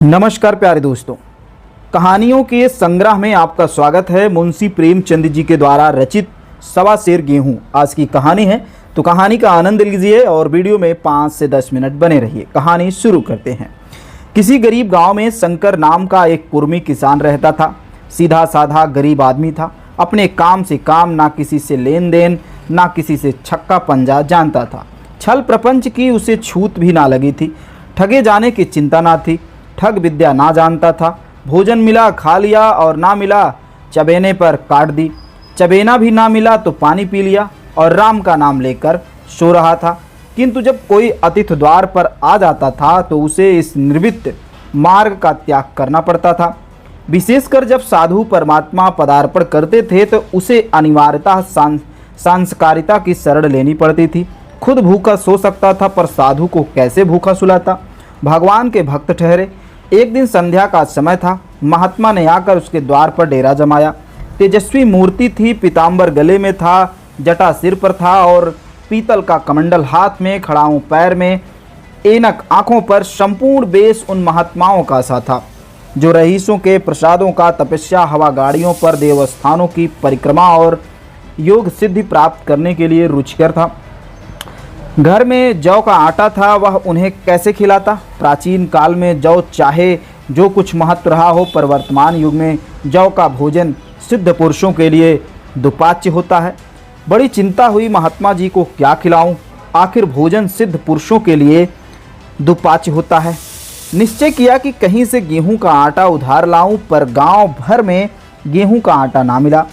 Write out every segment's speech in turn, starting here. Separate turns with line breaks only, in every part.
नमस्कार प्यारे दोस्तों, कहानियों के संग्रह में आपका स्वागत है। मुंशी प्रेमचंद जी के द्वारा रचित सवा शेर गेहूं आज की कहानी है। तो कहानी का आनंद लीजिए और वीडियो में 5 से 10 मिनट बने रहिए। कहानी शुरू करते हैं। किसी गरीब गांव में शंकर नाम का एक कुर्मी किसान रहता था। सीधा साधा गरीब आदमी था। अपने काम से काम, ना किसी से लेन देन, ना किसी से छक्का पंजा जानता था। छल प्रपंच की उसे छूत भी ना लगी थी। ठगे जाने की चिंता ना थी। ठग विद्या ना जानता था। भोजन मिला खा लिया और ना मिला चबेने पर काट दी। चबेना भी ना मिला तो पानी पी लिया और राम का नाम लेकर सो रहा था। किंतु जब कोई अतिथि द्वार पर आ जाता था तो उसे इस निर्वित्त मार्ग का त्याग करना पड़ता था। विशेषकर जब साधु परमात्मा पदार्पण करते थे तो उसे अनिवार्यतः सांस्कारिता की शरण लेनी पड़ती थी। खुद भूखा सो सकता था पर साधु को कैसे भूखा सुलाता। भगवान के भक्त ठहरे। एक दिन संध्या का समय था। महात्मा ने आकर उसके द्वार पर डेरा जमाया। तेजस्वी मूर्ति थी। पीताम्बर गले में था, जटा सिर पर था और पीतल का कमंडल हाथ में, खड़ाऊं पैर में, ऐनक आंखों पर। संपूर्ण वेश उन महात्माओं का सा था जो रईसों के प्रसादों का, तपस्या, हवा गाड़ियों पर, देवस्थानों की परिक्रमा और योग सिद्धि प्राप्त करने के लिए रुचिकर था। घर में जौ का आटा था, वह उन्हें कैसे खिलाता। प्राचीन काल में जौ चाहे जो कुछ महत्व रहा हो, पर वर्तमान युग में जौ का भोजन सिद्ध पुरुषों के लिए दुपाच्य होता है। बड़ी चिंता हुई, महात्मा जी को क्या खिलाऊं। आखिर भोजन सिद्ध पुरुषों के लिए दुपाच्य होता है। निश्चय किया कि कहीं से गेहूं का आटा उधार लाऊं, पर गांव भर में गेहूं का आटा ना मिला।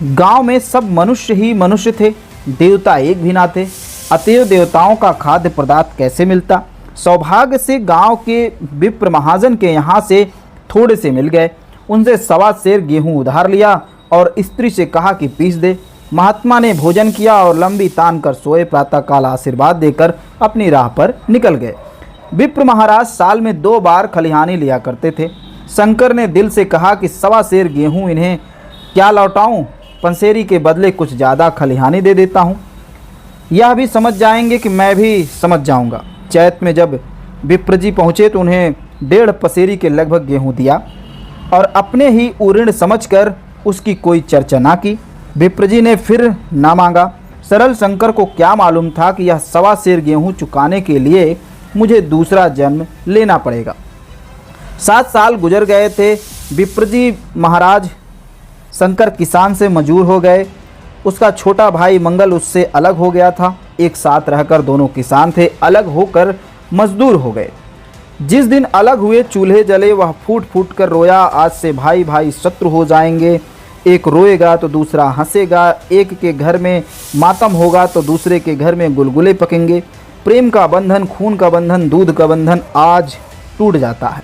गांव में सब मनुष्य ही मनुष्य थे, देवता एक भी ना थे। अतएव देवताओं का खाद्य पदार्थ कैसे मिलता। सौभाग्य से गांव के विप्र महाजन के यहाँ से थोड़े से मिल गए। उनसे सवा शेर गेहूं उधार लिया और स्त्री से कहा कि पीस दे। महात्मा ने भोजन किया और लंबी तान कर सोए। प्रातःकाल आशीर्वाद देकर अपनी राह पर निकल गए। विप्र महाराज साल में 2 बार खलिहानी लिया करते थे। शंकर ने दिल से कहा कि सवा शेर गेहूं इन्हें क्या लौटाऊं, पंसेरी के बदले कुछ ज़्यादा खलिहानी दे देता हूँ। यह भी समझ जाएंगे कि मैं भी समझ जाऊंगा। चैत में जब विप्र जी पहुँचे तो उन्हें 1.5 पसेरी के लगभग गेहूं दिया और अपने ही उऋण समझकर उसकी कोई चर्चा ना की। विप्र जी ने फिर ना मांगा। सरल शंकर को क्या मालूम था कि यह सवा शेर गेहूं चुकाने के लिए मुझे दूसरा जन्म लेना पड़ेगा। 7 साल गुजर गए थे। विप्र जी महाराज शंकर किसान से मजूर हो गए। उसका छोटा भाई मंगल उससे अलग हो गया था। एक साथ रहकर दोनों किसान थे, अलग होकर मजदूर हो गए। जिस दिन अलग हुए चूल्हे जले, वह फूट फूट कर रोया। आज से भाई भाई शत्रु हो जाएंगे। एक रोएगा तो दूसरा हंसेगा। एक के घर में मातम होगा तो दूसरे के घर में गुलगुले पकेंगे। प्रेम का बंधन, खून का बंधन, दूध का बंधन आज टूट जाता है।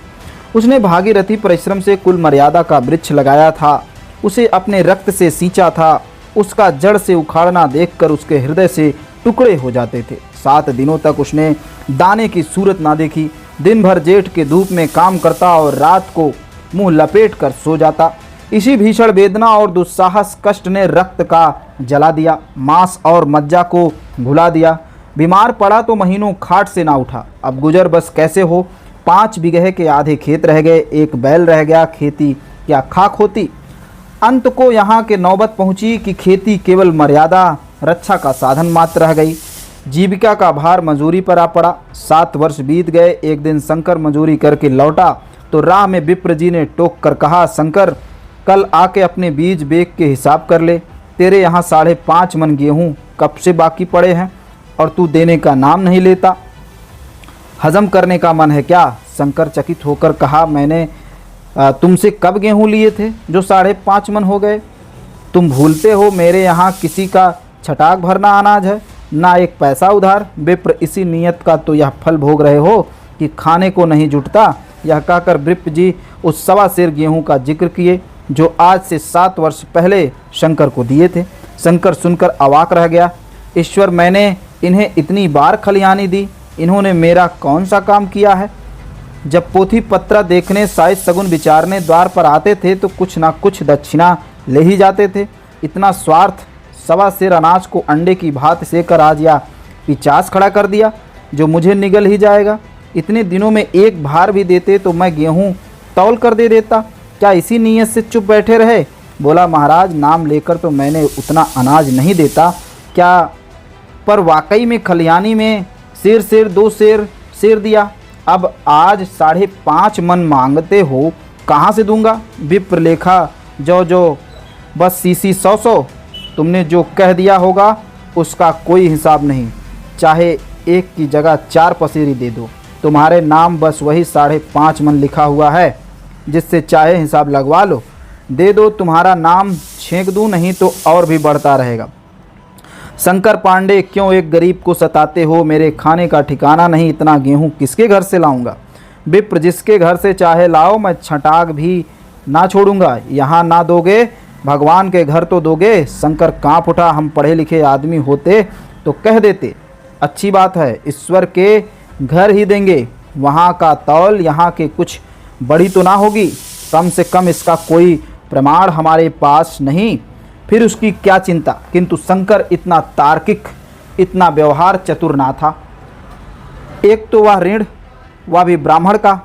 उसने भागीरथी परिश्रम से कुल मर्यादा का वृक्ष लगाया था। उसे अपने रक्त से सींचा था। उसका जड़ से उखाड़ना देखकर उसके हृदय से टुकड़े हो जाते थे। 7 दिनों तक उसने दाने की सूरत ना देखी। दिन भर जेठ के धूप में काम करता और रात को मुंह लपेट कर सो जाता। इसी भीषण वेदना और दुस्साहस कष्ट ने रक्त का जला दिया, मांस और मज्जा को घुला दिया। बीमार पड़ा तो महीनों खाट से ना उठा। अब गुजर बस कैसे हो। 5 बीघे के आधे खेत रह गए। एक बैल रह गया। खेती क्या खाक होती। अंत को यहाँ के नौबत पहुँची कि खेती केवल मर्यादा रक्षा का साधन मात्र रह गई। जीविका का भार मजूरी पर आ पड़ा। 7 वर्ष बीत गए। एक दिन शंकर मजूरी करके लौटा तो राह में विप्र जी ने टोक कर कहा, शंकर कल आके अपने बीज बेग के हिसाब कर ले। तेरे यहाँ 5.5 मन गेहूँ कब से बाकी पड़े हैं और तू देने का नाम नहीं लेता। हजम करने का मन है क्या। शंकर चकित होकर कहा, मैंने तुमसे कब गेहूं लिए थे जो 5.5 मन हो गए। तुम भूलते हो मेरे यहाँ किसी का छटाक भरना अनाज है, ना एक पैसा उधार। विप्र इसी नियत का तो यह फल भोग रहे हो कि खाने को नहीं जुटता। यह कहकर विप्र जी उस सवा शेर गेहूं का जिक्र किए जो आज से 7 वर्ष पहले शंकर को दिए थे। शंकर सुनकर अवाक रह गया। ईश्वर, मैंने इन्हें इतनी बार खलिहानी दी, इन्होंने मेरा कौन सा काम किया है। जब पोथी पत्रा देखने, साइज सगुन विचारने द्वार पर आते थे तो कुछ ना कुछ दक्षिणा ले ही जाते थे। इतना स्वार्थ। सवा शेर अनाज को अंडे की भात सेकर आज या 50 खड़ा कर दिया जो मुझे निगल ही जाएगा। इतने दिनों में एक भार भी देते तो मैं गेहूँ तौल कर दे देता। क्या इसी नीयत से चुप बैठे रहे? बोला, महाराज नाम लेकर तो मैंने उतना अनाज नहीं देता क्या, पर वाकई में खलियानी में सेर 2 सेर दिया। अब आज 5.5 मन मांगते हो, कहाँ से दूंगा? विप्र लेखा जो बस सीसी 100 तुमने जो कह दिया होगा उसका कोई हिसाब नहीं, चाहे 1 की जगह 4 पसेरी दे दो, तुम्हारे नाम बस वही 5.5 मन लिखा हुआ है, जिससे चाहे हिसाब लगवा लो। दे दो, तुम्हारा नाम छेंक दूं, नहीं तो और भी बढ़ता रहेगा। शंकर पांडे, क्यों एक गरीब को सताते हो? मेरे खाने का ठिकाना नहीं, इतना गेहूं किसके घर से लाऊंगा? विप्र, जिसके घर से चाहे लाओ, मैं छटाक भी ना छोड़ूंगा। यहाँ ना दोगे, भगवान के घर तो दोगे। शंकर कांप उठा, हम पढ़े लिखे आदमी होते तो कह देते, अच्छी बात है, ईश्वर के घर ही देंगे। वहाँ का तौल यहाँ के कुछ बड़ी तो ना होगी, कम से कम इसका कोई प्रमाण हमारे पास नहीं, फिर उसकी क्या चिंता। किंतु शंकर इतना तार्किक, इतना व्यवहार चतुर ना था। एक तो वह ऋण, वह भी ब्राह्मण का,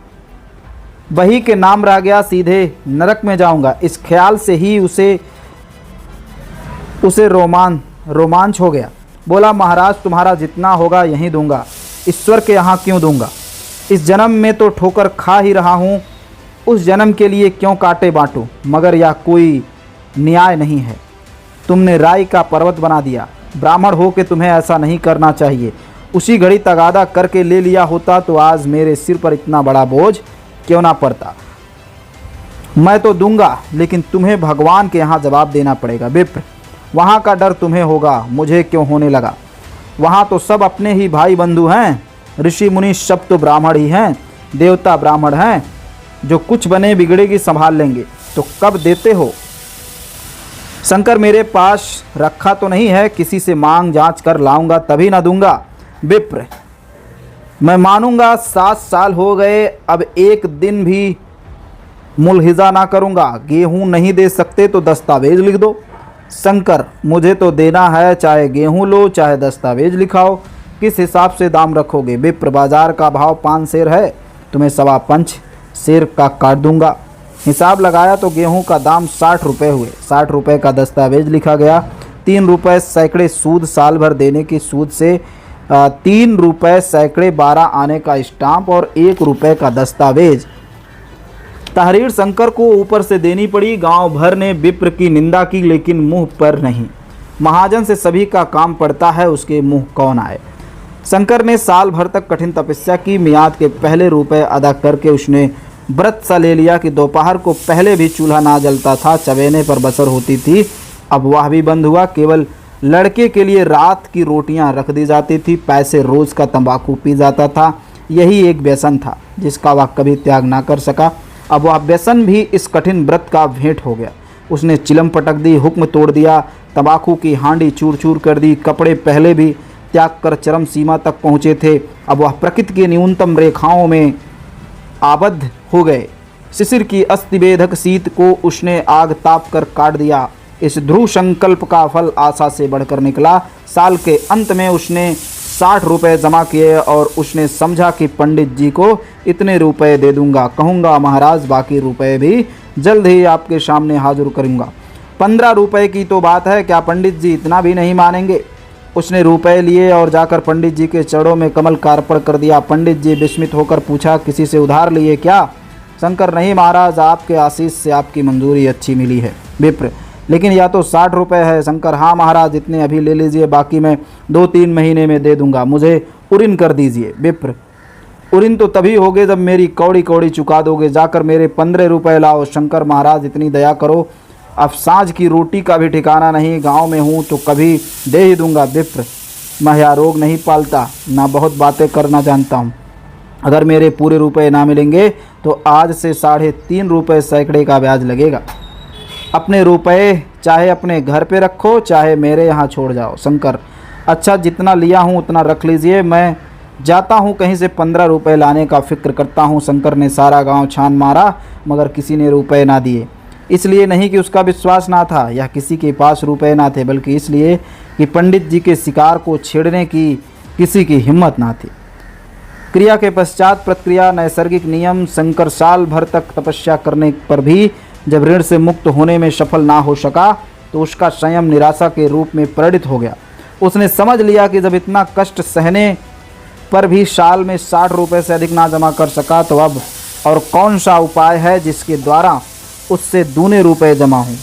वही के नाम रह गया, सीधे नरक में जाऊंगा, इस ख्याल से ही उसे रोमांच हो गया। बोला, महाराज तुम्हारा जितना होगा यहीं दूंगा, ईश्वर के यहाँ क्यों दूंगा? इस जन्म में तो ठोकर खा ही रहा हूँ, उस जन्म के लिए क्यों काटे बांटूं? मगर यह कोई न्याय नहीं है, तुमने राई का पर्वत बना दिया। ब्राह्मण हो के तुम्हें ऐसा नहीं करना चाहिए। उसी घड़ी तगादा करके ले लिया होता तो आज मेरे सिर पर इतना बड़ा बोझ क्यों ना पड़ता। मैं तो दूंगा, लेकिन तुम्हें भगवान के यहाँ जवाब देना पड़ेगा। विप्र, वहाँ का डर तुम्हें होगा, मुझे क्यों होने लगा? वहाँ तो सब अपने ही भाई बंधु हैं, ऋषि मुनि सब तो ब्राह्मण ही हैं, देवता ब्राह्मण हैं, जो कुछ बने बिगड़ेगी संभाल लेंगे। तो कब देते हो? शंकर, मेरे पास रखा तो नहीं है, किसी से मांग जांच कर लाऊंगा तभी ना दूंगा। विप्र, मैं मानूंगा 7 साल हो गए, अब एक दिन भी मुलहिजा ना करूंगा। गेहूं नहीं दे सकते तो दस्तावेज लिख दो। शंकर, मुझे तो देना है, चाहे गेहूं लो चाहे दस्तावेज लिखाओ, किस हिसाब से दाम रखोगे? विप्र, बाजार का भाव 5 सेर है, तुम्हें 5.25 सेर का काट दूंगा। हिसाब लगाया तो गेहूं का दाम 60 रुपये हुए। 60 रुपये का दस्तावेज लिखा गया। 3 रुपये सैकड़े सूद, साल भर देने की सूद से 3 रुपये सैकड़े 12 आने का स्टाम्प और 1 रुपये का दस्तावेज। तहरीर शंकर को ऊपर से देनी पड़ी। गांव भर ने विप्र की निंदा की, लेकिन मुंह पर नहीं। महाजन से सभी का काम पड़ता है, उसके मुंह कौन आए। शंकर ने साल भर तक कठिन तपस्या की। मियाद के पहले रुपए अदा करके उसने व्रत सा ले लिया कि दोपहर को पहले भी चूल्हा ना जलता था, चबेने पर बसर होती थी, अब वह भी बंद हुआ। केवल लड़के के लिए रात की रोटियां रख दी जाती थी, पैसे रोज का तंबाकू पी जाता था। यही एक व्यसन था जिसका वह कभी त्याग ना कर सका। अब वह व्यसन भी इस कठिन व्रत का भेंट हो गया। उसने चिलम पटक दी, हुक्म तोड़ दिया, तंबाकू की हांडी चूर चूर कर दी। कपड़े पहले भी त्याग कर चरम सीमा तक पहुँचे थे, अब वह प्रकृति की न्यूनतम रेखाओं में आबद्ध हो गए। शिशिर की अस्थिवेदक शीत को उसने आग ताप कर काट दिया। इस ध्रुव संकल्प का फल आशा से बढ़कर निकला। साल के अंत में उसने 60 रुपये जमा किए और उसने समझा कि पंडित जी को इतने रुपए दे दूंगा, कहूँगा महाराज बाकी रुपए भी जल्द ही आपके सामने हाजिर करूँगा। 15 रुपये की तो बात है, क्या पंडित जी इतना भी नहीं मानेंगे? उसने रुपए लिए और जाकर पंडित जी के चरणों में कमल कार्पण कर दिया। पंडित जी विस्मित होकर पूछा, किसी से उधार लिए क्या? शंकर, नहीं महाराज, आपके आशीष से आपकी मंजूरी अच्छी मिली है। विप्र, लेकिन या तो 60 रुपये है। शंकर, हाँ महाराज, इतने अभी ले लीजिए, बाकी मैं 2-3 महीने में दे दूंगा, मुझे उरिन कर दीजिए। विप्र, उरिन तो तभी होगे जब मेरी कौड़ी कौड़ी चुका दोगे, जाकर मेरे 15 रुपये लाओ। शंकर, महाराज इतनी दया करो, अब साँझ की रोटी का भी ठिकाना नहीं, गांव में हूँ तो कभी दे ही दूंगा। विप्र, मैं यह रोग नहीं पालता, ना बहुत बातें करना जानता हूँ। अगर मेरे पूरे रुपए ना मिलेंगे तो आज से 3.5 रुपये सैकड़े का ब्याज लगेगा। अपने रुपए चाहे अपने घर पे रखो, चाहे मेरे यहाँ छोड़ जाओ। शंकर, अच्छा जितना लिया हूँ उतना रख लीजिए, मैं जाता हूँ कहीं से 15 रुपये लाने का फिक्र करता हूँ। शंकर ने सारा गांव छान मारा, मगर किसी ने रुपए ना दिए। इसलिए नहीं कि उसका विश्वास ना था या किसी के पास रुपए ना थे, बल्कि इसलिए कि पंडित जी के शिकार को छेड़ने की किसी की हिम्मत ना थी। क्रिया के पश्चात प्रतिक्रिया नैसर्गिक नियम। शंकर साल भर तक तपस्या करने पर भी जब ऋण से मुक्त होने में सफल ना हो सका तो उसका संयम निराशा के रूप में परिणित हो गया। उसने समझ लिया कि जब इतना कष्ट सहने पर भी साल में 60 रुपये से अधिक ना जमा कर सका तो अब और कौन सा उपाय है जिसके द्वारा उससे दूने रुपए जमा हों।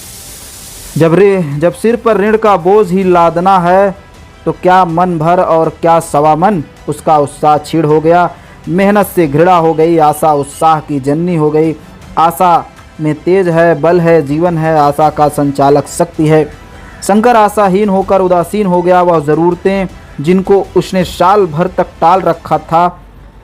जब सिर पर ऋण का बोझ ही लादना है तो क्या मन भर और क्या सवा मन। उसका उत्साह क्षीण हो गया, मेहनत से घृणा हो गई, आशा उत्साह की जननी हो गई। आशा में तेज है, बल है, जीवन है, आशा का संचालक शक्ति है। शंकर आशाहीन होकर उदासीन हो गया। वह ज़रूरतें जिनको उसने साल भर तक टाल रखा था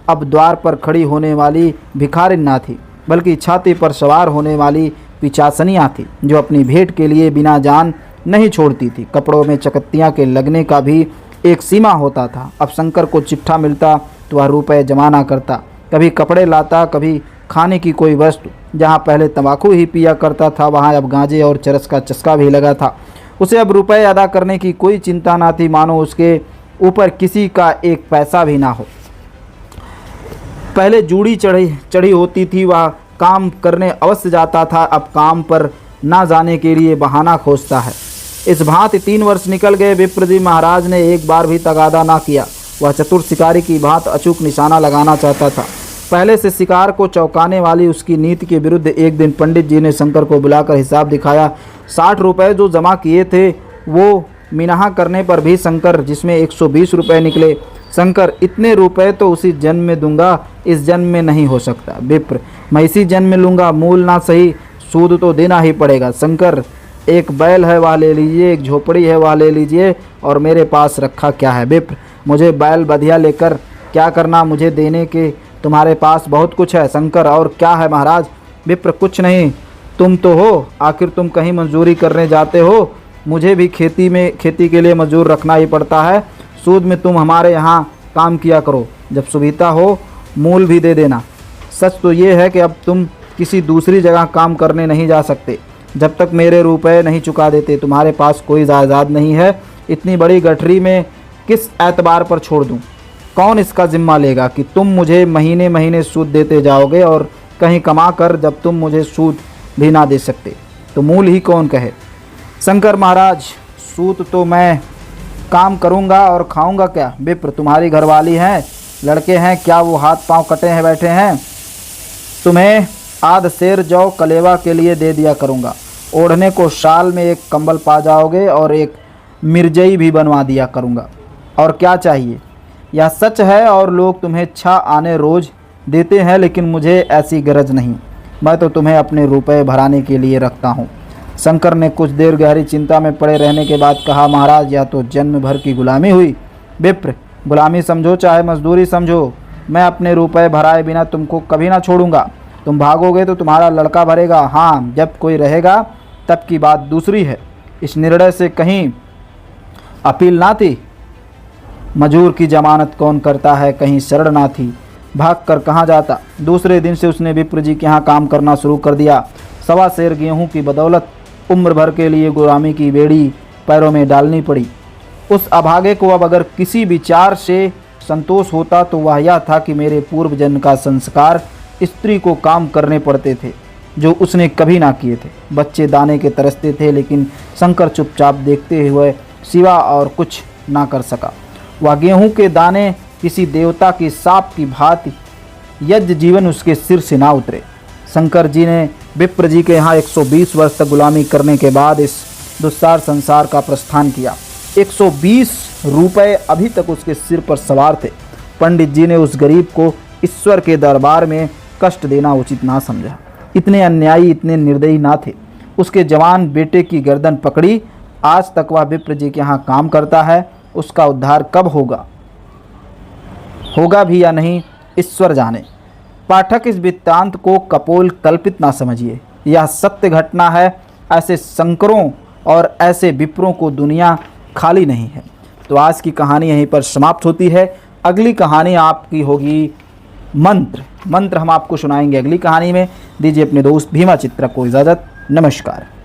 अब द्वार पर खड़ी होने वाली भिखारिन ना थी, बल्कि छाती पर सवार होने वाली पिचासनियाँ थी जो अपनी भेंट के लिए बिना जान नहीं छोड़ती थी। कपड़ों में चकत्तियाँ के लगने का भी एक सीमा होता था। अब शंकर को चिट्ठा मिलता तो वह रुपए जमा ना करता, कभी कपड़े लाता, कभी खाने की कोई वस्तु। जहाँ पहले तंबाकू ही पिया करता था वहाँ अब गांजे और चरस का चस्का भी लगा था। उसे अब रुपए अदा करने की कोई चिंता ना थी, मानो उसके ऊपर किसी का एक पैसा भी ना हो। पहले जूड़ी चढ़ी होती थी, वह काम करने अवश्य जाता था, अब काम पर ना जाने के लिए बहाना खोजता है। इस भांति 3 वर्ष निकल गए। विप्र जी महाराज ने एक बार भी तगादा ना किया। वह चतुर शिकारी की भांति अचूक निशाना लगाना चाहता था। पहले से शिकार को चौंकाने वाली उसकी नीति के विरुद्ध एक दिन पंडित जी ने शंकर को बुलाकर हिसाब दिखाया। 60 रुपये जो जमा किए थे वो मिनाहा करने पर भी शंकर जिसमें 120 रुपये निकले। शंकर इतने रुपए तो उसी जन्म में दूंगा, इस जन्म में नहीं हो सकता। विप्र मैं इसी जन्म में लूँगा, मूल ना सही सूद तो देना ही पड़ेगा। शंकर एक बैल है वह ले लीजिए, एक झोपड़ी है वह ले लीजिए, और मेरे पास रखा क्या है। विप्र मुझे बैल बधिया लेकर क्या करना, मुझे देने के तुम्हारे पास बहुत कुछ है। शंकर और क्या है महाराज। विप्र कुछ नहीं, तुम तो हो, आखिर तुम कहीं मजदूरी करने जाते हो, मुझे भी खेती के लिए मजदूर रखना ही पड़ता है। सूद में तुम हमारे यहाँ काम किया करो, जब सुविधा हो मूल भी दे देना। सच तो ये है कि अब तुम किसी दूसरी जगह काम करने नहीं जा सकते जब तक मेरे रुपए नहीं चुका देते। तुम्हारे पास कोई जायदाद नहीं है, इतनी बड़ी गठरी में किस एतबार पर छोड़ दूँ। कौन इसका जिम्मा लेगा कि तुम मुझे महीने महीने सूद देते जाओगे और कहीं कमा कर जब तुम मुझे सूद भी ना दे सकते तो मूल ही कौन कहे। शंकर महाराज सूद तो मैं काम करूंगा और खाऊंगा क्या। विप्र तुम्हारी घरवाली हैं, लड़के हैं, क्या वो हाथ पांव कटे हैं बैठे हैं। तुम्हें आध शेर जौ कलेवा के लिए दे दिया करूंगा, ओढ़ने को शाल में एक कंबल पा जाओगे और एक मिर्जई भी बनवा दिया करूंगा। और क्या चाहिए। यह सच है और लोग तुम्हें छा आने रोज़ देते हैं, लेकिन मुझे ऐसी गरज नहीं। मैं तो तुम्हें अपने रुपए भराने के लिए रखता हूँ। शंकर ने कुछ देर गहरी चिंता में पड़े रहने के बाद कहा, महाराज यह तो जन्म भर की गुलामी हुई। विप्र गुलामी समझो चाहे मजदूरी समझो, मैं अपने रुपए भराए बिना तुमको कभी ना छोड़ूंगा। तुम भागोगे तो तुम्हारा लड़का भरेगा। हाँ, जब कोई रहेगा तब की बात दूसरी है। इस निर्णय से कहीं अपील ना थी। मजूर की जमानत कौन करता है, कहीं शरण ना थी। भाग कर कहाँ जाता। दूसरे दिन से उसने विप्र जी के यहाँ काम करना शुरू कर दिया। 1.25 सेर गेहूँ की बदौलत उम्र भर के लिए गुलामी की बेड़ी पैरों में डालनी पड़ी। उस अभागे को अब अगर किसी विचार से संतोष होता तो वह यह था कि मेरे पूर्व जन्म का संस्कार स्त्री को काम करने पड़ते थे जो उसने कभी ना किए थे। बच्चे दाने के तरसते थे, लेकिन शंकर चुपचाप देखते हुए सिवा और कुछ ना कर सका। वह गेहूं के दाने किसी देवता की साप की भांति यज्ञ जीवन उसके सिर से ना उतरे। शंकर जी ने विप्र जी के यहाँ 120 वर्ष तक गुलामी करने के बाद इस दुस्सार संसार का प्रस्थान किया। 120 रुपए अभी तक उसके सिर पर सवार थे। पंडित जी ने उस गरीब को ईश्वर के दरबार में कष्ट देना उचित ना समझा। इतने अन्यायी, इतने निर्दयी ना थे। उसके जवान बेटे की गर्दन पकड़ी। आज तक वह विप्र जी के यहाँ काम करता है। उसका उद्धार कब होगा भी या नहीं, ईश्वर जाने। पाठक इस वृत्तांत को कपोल कल्पित ना समझिए, यह सत्य घटना है। ऐसे शंकरों और ऐसे विप्रों को दुनिया खाली नहीं है। तो आज की कहानी यहीं पर समाप्त होती है। अगली कहानी आपकी होगी मंत्र हम आपको सुनाएंगे अगली कहानी में। दीजिए अपने दोस्त भीमा चित्रा को इजाज़त। नमस्कार।